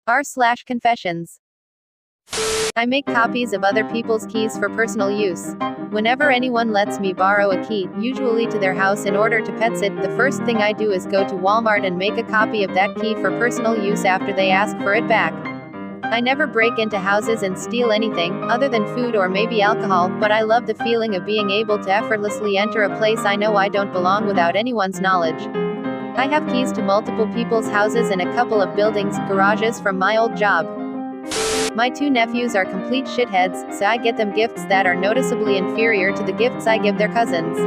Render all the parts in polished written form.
r/confessions. I make copies of other people's keys for personal use. Whenever anyone lets me borrow a key, usually to their house in order to pet sit, the first thing I do is go to Walmart and make a copy of that key for personal use after they ask for it back. I never break into houses and steal anything, other than food or maybe alcohol, but I love the feeling of being able to effortlessly enter a place I know I don't belong without anyone's knowledge. I have keys to multiple people's houses and a couple of buildings, garages from my old job. My two nephews are complete shitheads, so I get them gifts that are noticeably inferior to the gifts I give their cousins.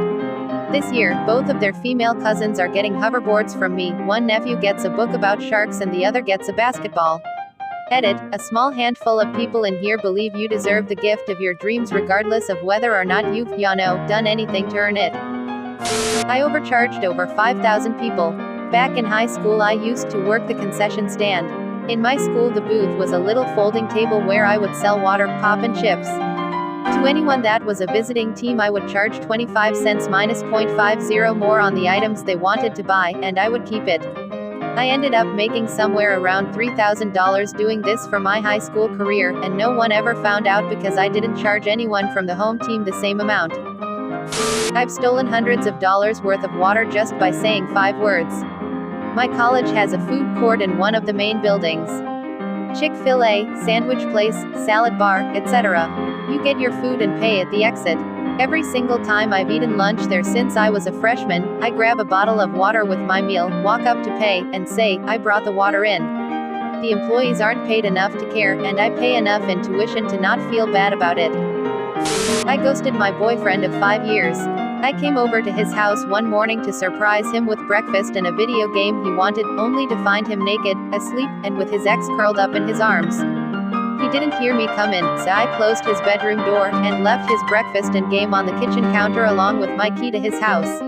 This year, both of their female cousins are getting hoverboards from me. One nephew gets a book about sharks and the other gets a basketball. Edit, a small handful of people in here believe you deserve the gift of your dreams regardless of whether or not you've, done anything to earn it. I overcharged over 5,000 people. Back in high school I used to work the concession stand. In my school the booth was a little folding table where I would sell water, pop and chips. To anyone that was a visiting team I would charge 25 cents minus 0.50 more on the items they wanted to buy, and I would keep it. I ended up making somewhere around $3,000 doing this for my high school career, and no one ever found out because I didn't charge anyone from the home team the same amount. I've stolen hundreds of dollars worth of water just by saying 5 words. My college has a food court in one of the main buildings. Chick-fil-A, sandwich place, salad bar, etc. You get your food and pay at the exit. Every single time I've eaten lunch there since I was a freshman, I grab a bottle of water with my meal, walk up to pay, and say, I brought the water in. The employees aren't paid enough to care, and I pay enough in tuition to not feel bad about it. I ghosted my boyfriend of 5 years. I came over to his house one morning to surprise him with breakfast and a video game he wanted, only to find him naked, asleep, and with his ex curled up in his arms. He didn't hear me come in, so I closed his bedroom door, and left his breakfast and game on the kitchen counter along with my key to his house.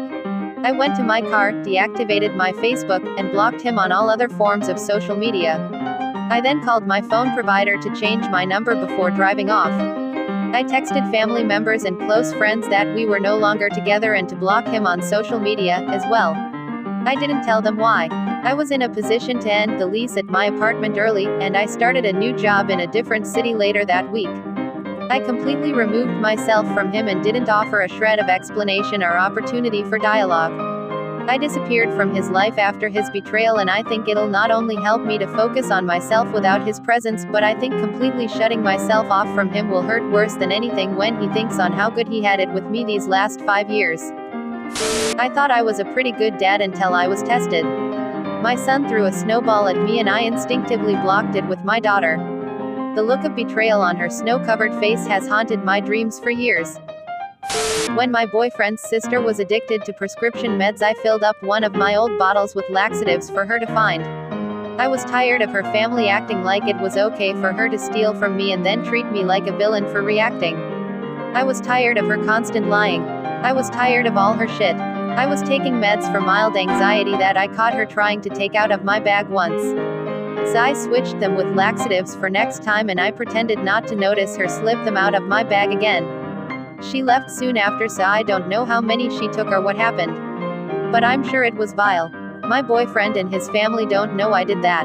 I went to my car, deactivated my Facebook, and blocked him on all other forms of social media. I then called my phone provider to change my number before driving off. I texted family members and close friends that we were no longer together and to block him on social media, as well. I didn't tell them why. I was in a position to end the lease at my apartment early, and I started a new job in a different city later that week. I completely removed myself from him and didn't offer a shred of explanation or opportunity for dialogue. I disappeared from his life after his betrayal, and I think it'll not only help me to focus on myself without his presence, but I think completely shutting myself off from him will hurt worse than anything when he thinks on how good he had it with me these last 5 years. I thought I was a pretty good dad until I was tested. My son threw a snowball at me and I instinctively blocked it with my daughter. The look of betrayal on her snow-covered face has haunted my dreams for years. When my boyfriend's sister was addicted to prescription meds, I filled up one of my old bottles with laxatives for her to find. I was tired of her family acting like it was okay for her to steal from me and then treat me like a villain for reacting. I was tired of her constant lying. I was tired of all her shit. I was taking meds for mild anxiety that I caught her trying to take out of my bag once. So I switched them with laxatives for next time, and I pretended not to notice her slip them out of my bag again. She left soon after, so I don't know how many she took or what happened. But I'm sure it was vile. My boyfriend and his family don't know I did that.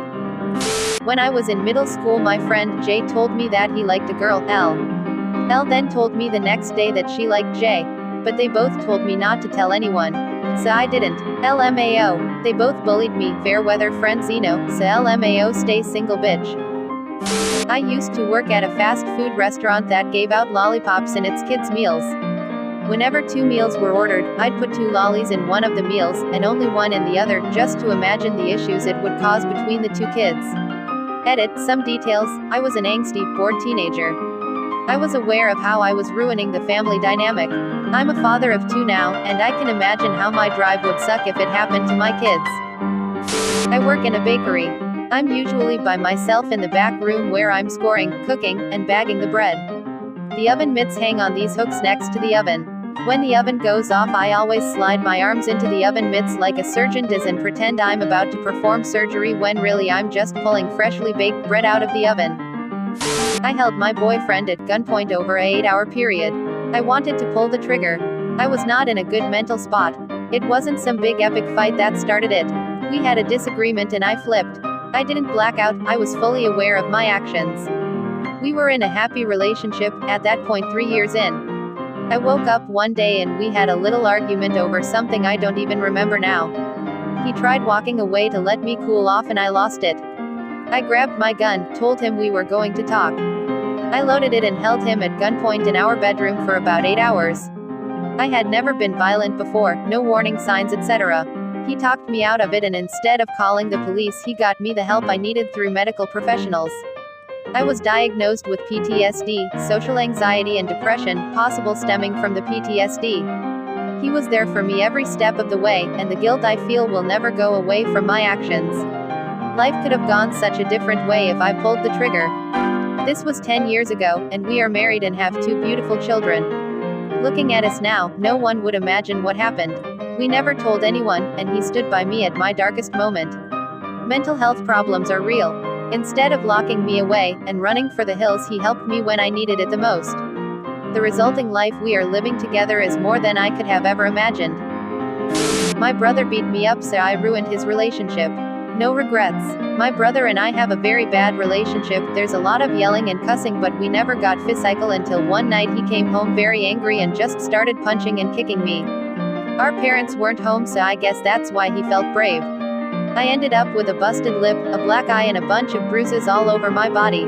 When I was in middle school, my friend Jay told me that he liked a girl, L. L then told me the next day that she liked Jay. But they both told me not to tell anyone. So I didn't. LMAO. They both bullied me, fair weather friend Zeno, so LMAO stay single bitch. I used to work at a fast food restaurant that gave out lollipops in its kids' meals. Whenever 2 meals were ordered, I'd put 2 lollies in one of the meals, and only one in the other, just to imagine the issues it would cause between the 2 kids. Edit, some details, I was an angsty, bored teenager. I was aware of how I was ruining the family dynamic. I'm a father of 2 now, and I can imagine how my drive would suck if it happened to my kids. I work in a bakery. I'm usually by myself in the back room where I'm scoring, cooking, and bagging the bread. The oven mitts hang on these hooks next to the oven. When the oven goes off, I always slide my arms into the oven mitts like a surgeon does and pretend I'm about to perform surgery when really I'm just pulling freshly baked bread out of the oven. I held my boyfriend at gunpoint over a 8-hour period. I wanted to pull the trigger. I was not in a good mental spot. It wasn't some big epic fight that started it. We had a disagreement and I flipped. I didn't black out, I was fully aware of my actions. We were in a happy relationship, at that point 3 years in. I woke up one day and we had a little argument over something I don't even remember now. He tried walking away to let me cool off and I lost it. I grabbed my gun, told him we were going to talk. I loaded it and held him at gunpoint in our bedroom for about 8 hours. I had never been violent before, no warning signs, etc. He talked me out of it, and instead of calling the police, he got me the help I needed through medical professionals. I was diagnosed with PTSD, social anxiety and depression, possible stemming from the PTSD. He was there for me every step of the way, and the guilt I feel will never go away from my actions. Life could have gone such a different way if I pulled the trigger. This was 10 years ago, and we are married and have 2 beautiful children. Looking at us now, no one would imagine what happened. We never told anyone, and he stood by me at my darkest moment. Mental health problems are real. Instead of locking me away and running for the hills, he helped me when I needed it the most. The resulting life we are living together is more than I could have ever imagined. My brother beat me up, so I ruined his relationship. No regrets. My brother and I have a very bad relationship, there's a lot of yelling and cussing, but we never got physical until one night he came home very angry and just started punching and kicking me. Our parents weren't home, so I guess that's why he felt brave. I ended up with a busted lip, a black eye and a bunch of bruises all over my body.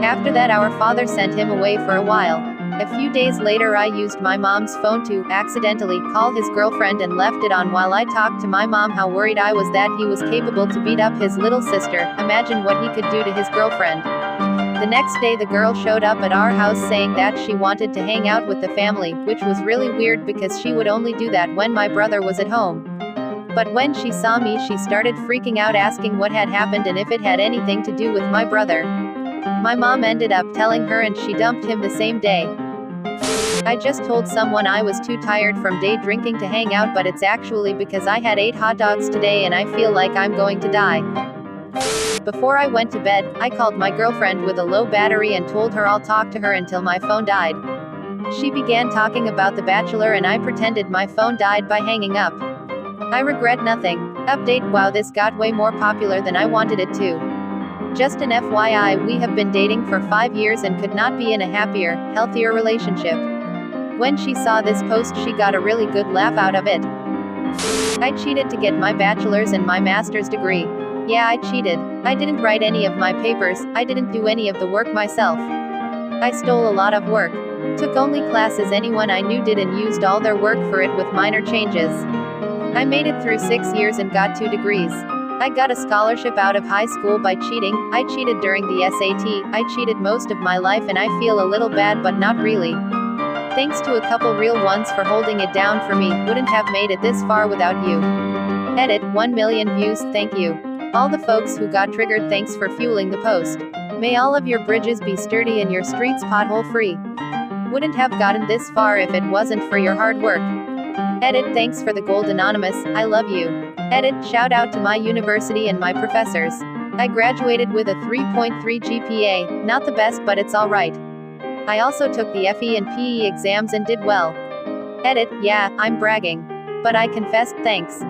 After that, our father sent him away for a while. A few days later, I used my mom's phone to accidentally call his girlfriend and left it on while I talked to my mom how worried I was that he was capable to beat up his little sister. Imagine what he could do to his girlfriend. The next day, the girl showed up at our house saying that she wanted to hang out with the family, which was really weird because she would only do that when my brother was at home. But when she saw me, she started freaking out, asking what had happened and if it had anything to do with my brother. My mom ended up telling her and she dumped him the same day. I just told someone I was too tired from day drinking to hang out, but it's actually because I had 8 hot dogs today and I feel like I'm going to die. Before I went to bed, I called my girlfriend with a low battery and told her I'll talk to her until my phone died. She began talking about The Bachelor and I pretended my phone died by hanging up. I regret nothing. Update: wow, this got way more popular than I wanted it to. Just an FYI, we have been dating for 5 years and could not be in a happier, healthier relationship. When she saw this post, she got a really good laugh out of it. I cheated to get my bachelor's and my master's degree. Yeah, I cheated. I didn't write any of my papers, I didn't do any of the work myself. I stole a lot of work. Took only classes anyone I knew did and used all their work for it with minor changes. I made it through 6 years and got 2 degrees. I got a scholarship out of high school by cheating. I cheated during the SAT. I cheated most of my life and I feel a little bad, but not really. Thanks to a couple real ones for holding it down for me. Wouldn't have made it this far without you. Edit: 1 million views, thank you. All the folks who got triggered, thanks for fueling the post. May all of your bridges be sturdy and your streets pothole free. Wouldn't have gotten this far if it wasn't for your hard work. Edit: thanks for the gold, anonymous, I love you. Edit: shout out to my university and my professors. I graduated with a 3.3 GPA, not the best but it's alright. I also took the FE and PE exams and did well. Edit: yeah, I'm bragging. But I confess, thanks.